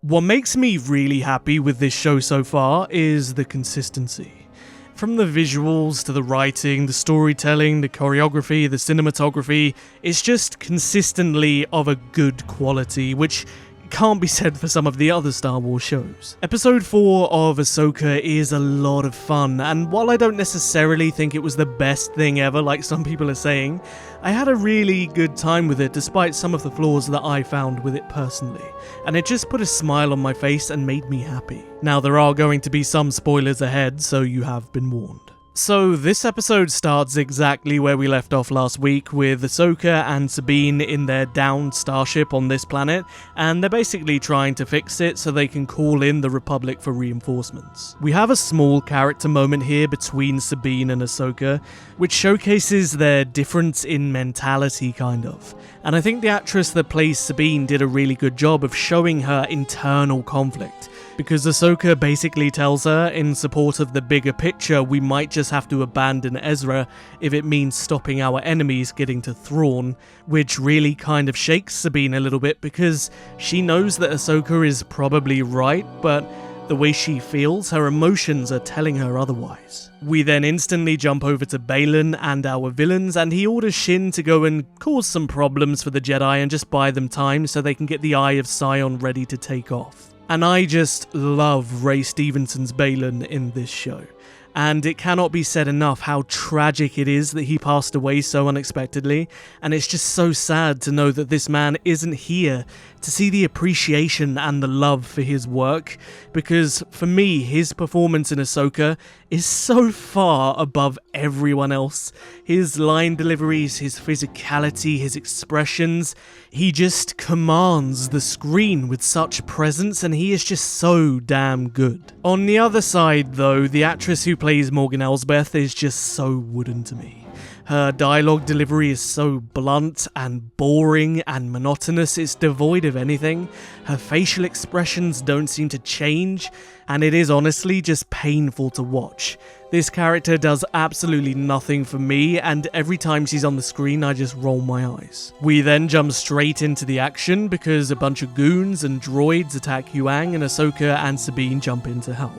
What makes me really happy with this show so far is the consistency. From the visuals to the writing, the storytelling, the choreography, the cinematography, it's just consistently of a good quality, which can't be said for some of the other Star Wars shows. Episode 4 of Ahsoka is a lot of fun, and while I don't necessarily think it was the best thing ever like some people are saying, I had a really good time with it despite some of the flaws that I found with it personally, and it just put a smile on my face and made me happy. Now there are going to be some spoilers ahead, so you have been warned. So this episode starts exactly where we left off last week, with Ahsoka and Sabine in their downed starship on this planet, and they're basically trying to fix it so they can call in the Republic for reinforcements. We have a small character moment here between Sabine and Ahsoka, which showcases their difference in mentality kind of. And I think the actress that plays Sabine did a really good job of showing her internal conflict. Because Ahsoka basically tells her, in support of the bigger picture, we might just have to abandon Ezra if it means stopping our enemies getting to Thrawn, which really kind of shakes Sabine a little bit because she knows that Ahsoka is probably right, but the way she feels, her emotions are telling her otherwise. We then instantly jump over to Baylan and our villains, and he orders Shin to go and cause some problems for the Jedi and just buy them time so they can get the Eye of Sion ready to take off. And I just love Ray Stevenson's Baylan in this show. And it cannot be said enough how tragic it is that he passed away so unexpectedly, and it's just so sad to know that this man isn't here to see the appreciation and the love for his work, because for me, his performance in Ahsoka is so far above everyone else. His line deliveries, his physicality, his expressions, he just commands the screen with such presence, and he is just so damn good. On the other side though, the actress who plays Morgan Elsbeth is just so wooden to me. Her dialogue delivery is so blunt and boring and monotonous, it's devoid of anything. Her facial expressions don't seem to change, and it is honestly just painful to watch. This character does absolutely nothing for me, and every time she's on the screen I just roll my eyes. We then jump straight into the action because a bunch of goons and droids attack Huang, and Ahsoka and Sabine jump in to help.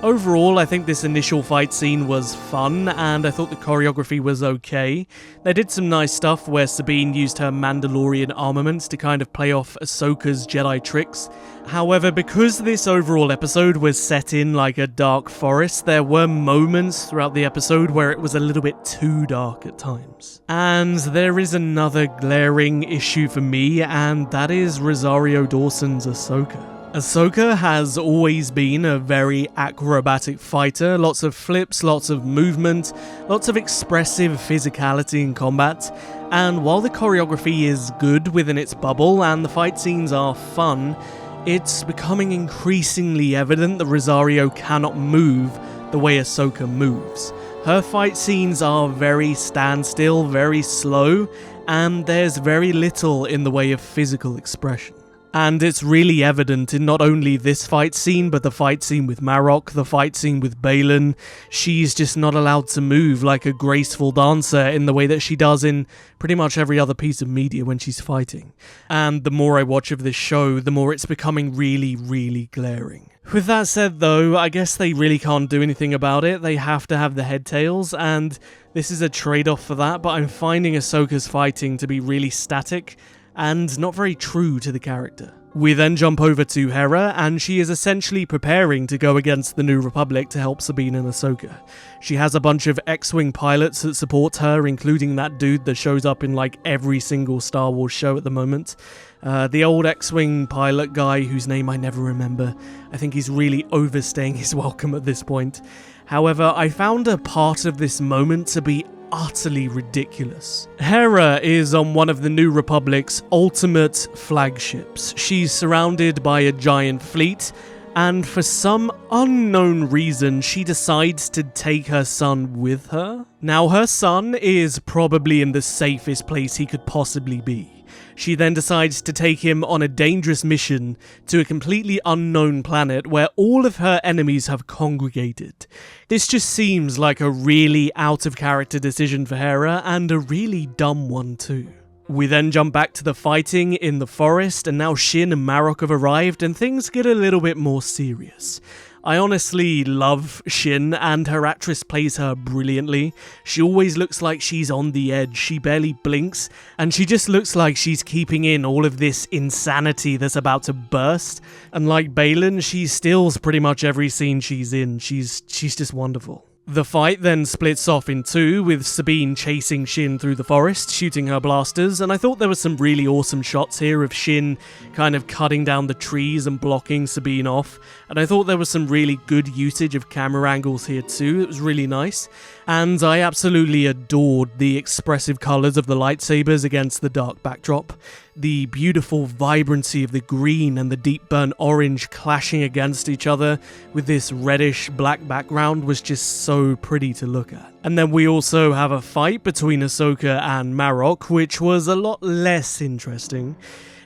Overall, I think this initial fight scene was fun, and I thought the choreography was okay. They did some nice stuff where Sabine used her Mandalorian armaments to kind of play off Ahsoka's Jedi tricks. However, because this overall episode was set in like a dark forest, there were moments throughout the episode where it was a little bit too dark at times. And there is another glaring issue for me, and that is Rosario Dawson's Ahsoka. Ahsoka has always been a very acrobatic fighter, lots of flips, lots of movement, lots of expressive physicality in combat, and while the choreography is good within its bubble and the fight scenes are fun, it's becoming increasingly evident that Rosario cannot move the way Ahsoka moves. Her fight scenes are very standstill, very slow, and there's very little in the way of physical expression. And it's really evident in not only this fight scene, but the fight scene with Marok, the fight scene with Baylan. She's just not allowed to move like a graceful dancer in the way that she does in pretty much every other piece of media when she's fighting. And the more I watch of this show, the more it's becoming really, really glaring. With that said though, I guess they really can't do anything about it. They have to have the head tails, and this is a trade-off for that, but I'm finding Ahsoka's fighting to be really static and not very true to the character. We then jump over to Hera, and she is essentially preparing to go against the New Republic to help Sabine and Ahsoka. She has a bunch of X-Wing pilots that support her, including that dude that shows up in like every single Star Wars show at the moment. The old X-Wing pilot guy whose name I never remember. I think he's really overstaying his welcome at this point. However, I found a part of this moment to be utterly ridiculous. Hera is on one of the New Republic's ultimate flagships. She's surrounded by a giant fleet, and for some unknown reason, she decides to take her son with her. Now, her son is probably in the safest place he could possibly be. She then decides to take him on a dangerous mission to a completely unknown planet where all of her enemies have congregated. This just seems like a really out-of-character decision for Hera, and a really dumb one too. We then jump back to the fighting in the forest, and now Shin and Marok have arrived, and things get a little bit more serious. I honestly love Shin, and her actress plays her brilliantly. She always looks like she's on the edge, she barely blinks, and she just looks like she's keeping in all of this insanity that's about to burst. And like Baylan, she steals pretty much every scene she's in. She's just wonderful. The fight then splits off in two, with Sabine chasing Shin through the forest, shooting her blasters, and I thought there were some really awesome shots here of Shin kind of cutting down the trees and blocking Sabine off, and I thought there was some really good usage of camera angles here too. It was really nice, and I absolutely adored the expressive colours of the lightsabers against the dark backdrop. The beautiful vibrancy of the green and the deep burnt orange clashing against each other with this reddish black background was just so pretty to look at. And then we also have a fight between Ahsoka and Marok, which was a lot less interesting.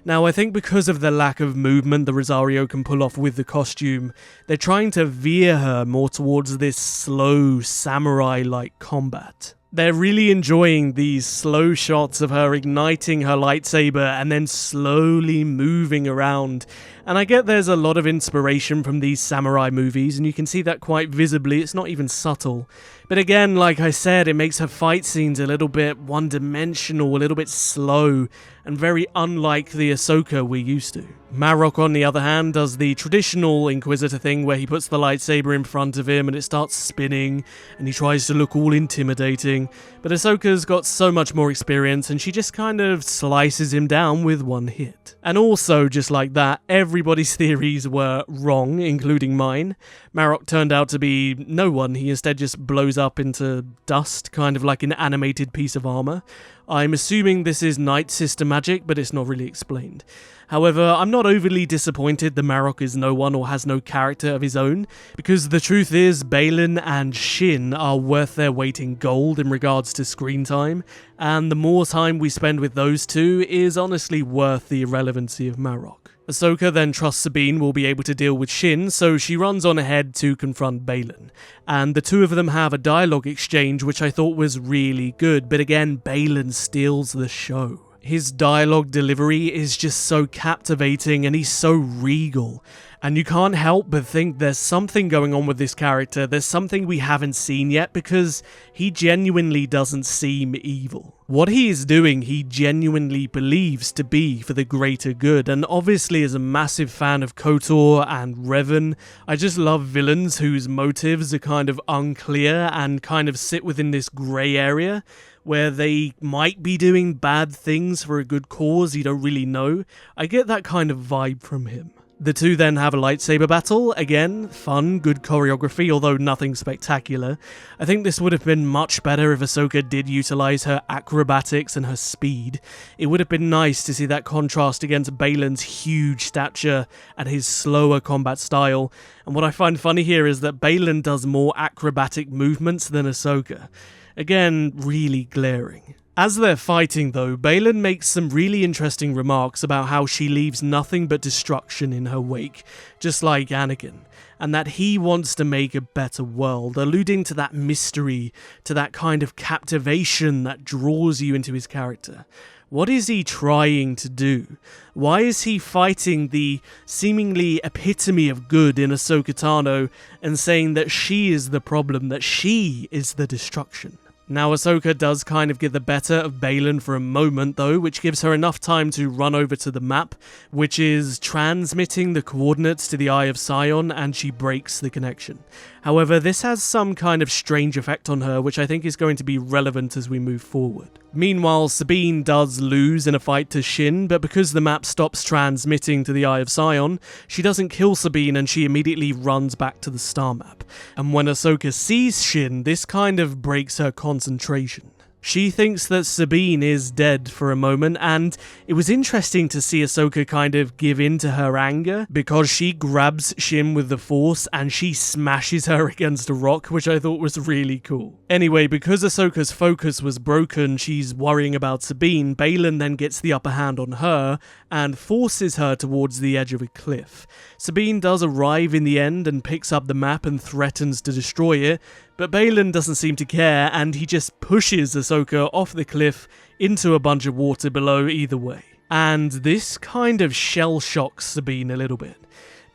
Now, I think because of the lack of movement that Rosario can pull off with the costume, they're trying to veer her more towards this slow, samurai-like combat. They're really enjoying these slow shots of her igniting her lightsaber and then slowly moving around. And I get there's a lot of inspiration from these samurai movies, and you can see that quite visibly. It's not even subtle. But again, like I said, it makes her fight scenes a little bit one-dimensional, a little bit slow, and very unlike the Ahsoka we're used to. Marok, on the other hand, does the traditional Inquisitor thing where he puts the lightsaber in front of him and it starts spinning, and he tries to look all intimidating. But Ahsoka's got so much more experience, and she just kind of slices him down with one hit. And also, just like that, everybody's theories were wrong, including mine. Marok turned out to be no one. He instead just blows up into dust, kind of like an animated piece of armor. I'm assuming this is Night Sister magic, but it's not really explained. However, I'm not overly disappointed that Marok is no one or has no character of his own, because the truth is Baylan and Shin are worth their weight in gold in regards to screen time, and the more time we spend with those two is honestly worth the irrelevancy of Marok. Ahsoka then trusts Sabine will be able to deal with Shin, so she runs on ahead to confront Baylan. And the two of them have a dialogue exchange which I thought was really good, but again, Baylan steals the show. His dialogue delivery is just so captivating and he's so regal. And you can't help but think there's something going on with this character, there's something we haven't seen yet, because he genuinely doesn't seem evil. What he is doing, he genuinely believes to be for the greater good, and obviously as a massive fan of KOTOR and Revan, I just love villains whose motives are kind of unclear and kind of sit within this grey area, where they might be doing bad things for a good cause, you don't really know. I get that kind of vibe from him. The two then have a lightsaber battle. Again, fun, good choreography, although nothing spectacular. I think this would have been much better if Ahsoka did utilize her acrobatics and her speed. It would have been nice to see that contrast against Baylan's huge stature and his slower combat style. And what I find funny here is that Baylan does more acrobatic movements than Ahsoka. Again, really glaring. As they're fighting though, Baylan makes some really interesting remarks about how she leaves nothing but destruction in her wake, just like Anakin, and that he wants to make a better world, alluding to that mystery, to that kind of captivation that draws you into his character. What is he trying to do? Why is he fighting the seemingly epitome of good in Ahsoka Tano and saying that she is the problem, that she is the destruction? Now, Ahsoka does kind of get the better of Baylan for a moment though, which gives her enough time to run over to the map, which is transmitting the coordinates to the Eye of Sion, and she breaks the connection. However, this has some kind of strange effect on her, which I think is going to be relevant as we move forward. Meanwhile, Sabine does lose in a fight to Shin, but because the map stops transmitting to the Eye of Sion, she doesn't kill Sabine and she immediately runs back to the star map. And when Ahsoka sees Shin, this kind of breaks her concentration. She thinks that Sabine is dead for a moment, and it was interesting to see Ahsoka kind of give in to her anger, because she grabs Shin with the Force and she smashes her against a rock, which I thought was really cool. Anyway, because Ahsoka's focus was broken, she's worrying about Sabine. Baylan then gets the upper hand on her and forces her towards the edge of a cliff. Sabine does arrive in the end and picks up the map and threatens to destroy it, But Baylan doesn't seem to care, and he just pushes Ahsoka off the cliff into a bunch of water below either way. And this kind of shell-shocks Sabine a little bit.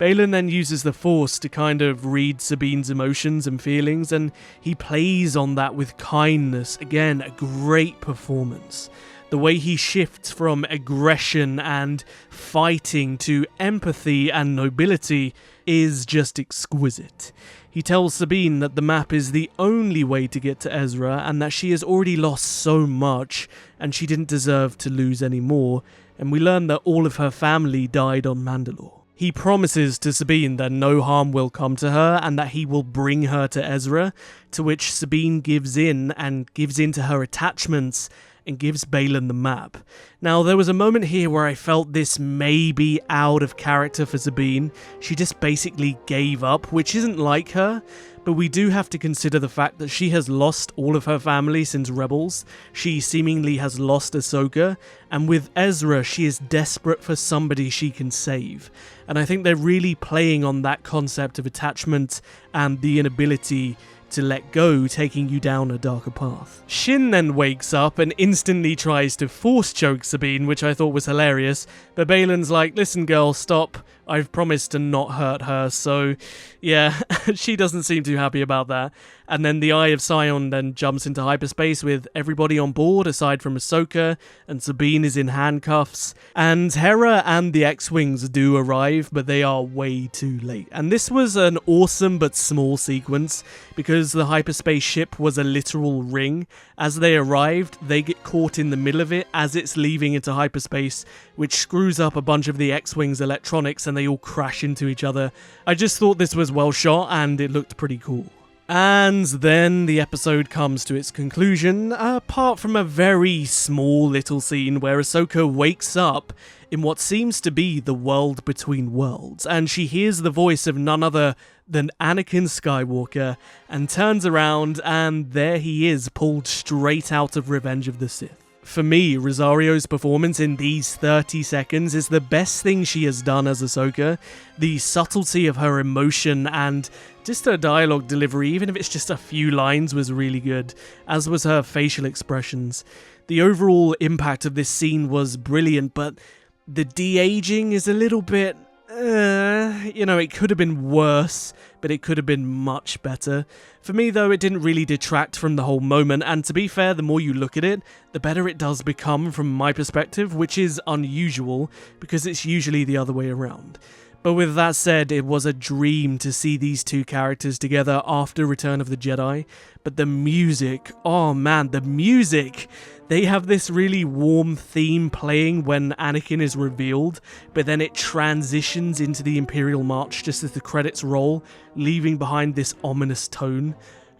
Baylan then uses the Force to kind of read Sabine's emotions and feelings, and he plays on that with kindness. Again, a great performance. The way he shifts from aggression and fighting to empathy and nobility is just exquisite. He tells Sabine that the map is the only way to get to Ezra and that she has already lost so much and she didn't deserve to lose any more, and we learn that all of her family died on Mandalore. He promises to Sabine that no harm will come to her and that he will bring her to Ezra, to which Sabine gives in and gives in to her attachments and gives Baylan the map. Now, there was a moment here where I felt this may be out of character for Sabine. She just basically gave up, which isn't like her, but we do have to consider the fact that she has lost all of her family since Rebels. She seemingly has lost Ahsoka, and with Ezra, she is desperate for somebody she can save. And I think they're really playing on that concept of attachment and the inability to let go, taking you down a darker path. Shin then wakes up and instantly tries to force choke Sabine, which I thought was hilarious, but Baylan's like, listen girl, stop, I've promised to not hurt her, so yeah, she doesn't seem too happy about that. And then the Eye of Sion then jumps into hyperspace with everybody on board aside from Ahsoka, and Sabine is in handcuffs, and Hera and the X-Wings do arrive, but they are way too late. And this was an awesome but small sequence, because the hyperspace ship was a literal ring. As they arrived, they get caught in the middle of it as it's leaving into hyperspace, which screws up a bunch of the X-Wings' electronics and they all crash into each other. I just thought this was well shot and it looked pretty cool. And then the episode comes to its conclusion, apart from a very small little scene where Ahsoka wakes up in what seems to be the world between worlds, and she hears the voice of none other than Anakin Skywalker, and turns around and there he is, pulled straight out of Revenge of the Sith. For me, Rosario's performance in these 30 seconds is the best thing she has done as Ahsoka. The subtlety of her emotion and just her dialogue delivery, even if it's just a few lines, was really good, as was her facial expressions. The overall impact of this scene was brilliant, but the de-aging is a little bit, it could have been worse, but it could have been much better. For me, though, it didn't really detract from the whole moment, and to be fair, the more you look at it, the better it does become from my perspective, which is unusual, because it's usually the other way around. But with that said, it was a dream to see these two characters together after Return of the Jedi. But the music, oh man, the music! They have this really warm theme playing when Anakin is revealed, but then it transitions into the Imperial March just as the credits roll, leaving behind this ominous tone.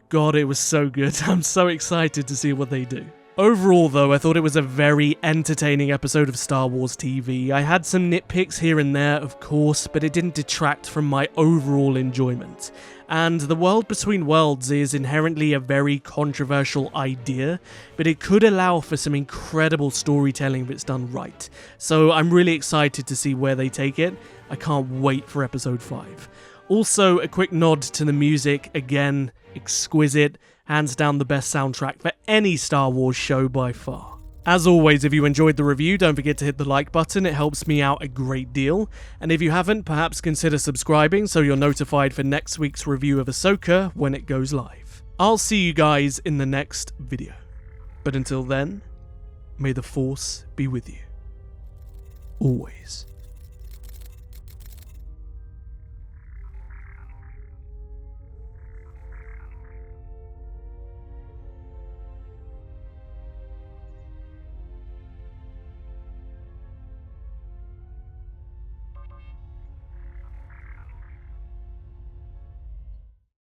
God, it was so good. I'm so excited to see what they do. Overall, though, I thought it was a very entertaining episode of Star Wars TV. I had some nitpicks here and there, of course, but it didn't detract from my overall enjoyment. And the world between worlds is inherently a very controversial idea, but it could allow for some incredible storytelling if it's done right. So I'm really excited to see where they take it. I can't wait for episode 5. Also, a quick nod to the music, again, exquisite, hands down the best soundtrack for any Star Wars show by far. As always, if you enjoyed the review, don't forget to hit the like button, it helps me out a great deal. And if you haven't, perhaps consider subscribing so you're notified for next week's review of Ahsoka when it goes live. I'll see you guys in the next video. But until then, may the Force be with you. Always.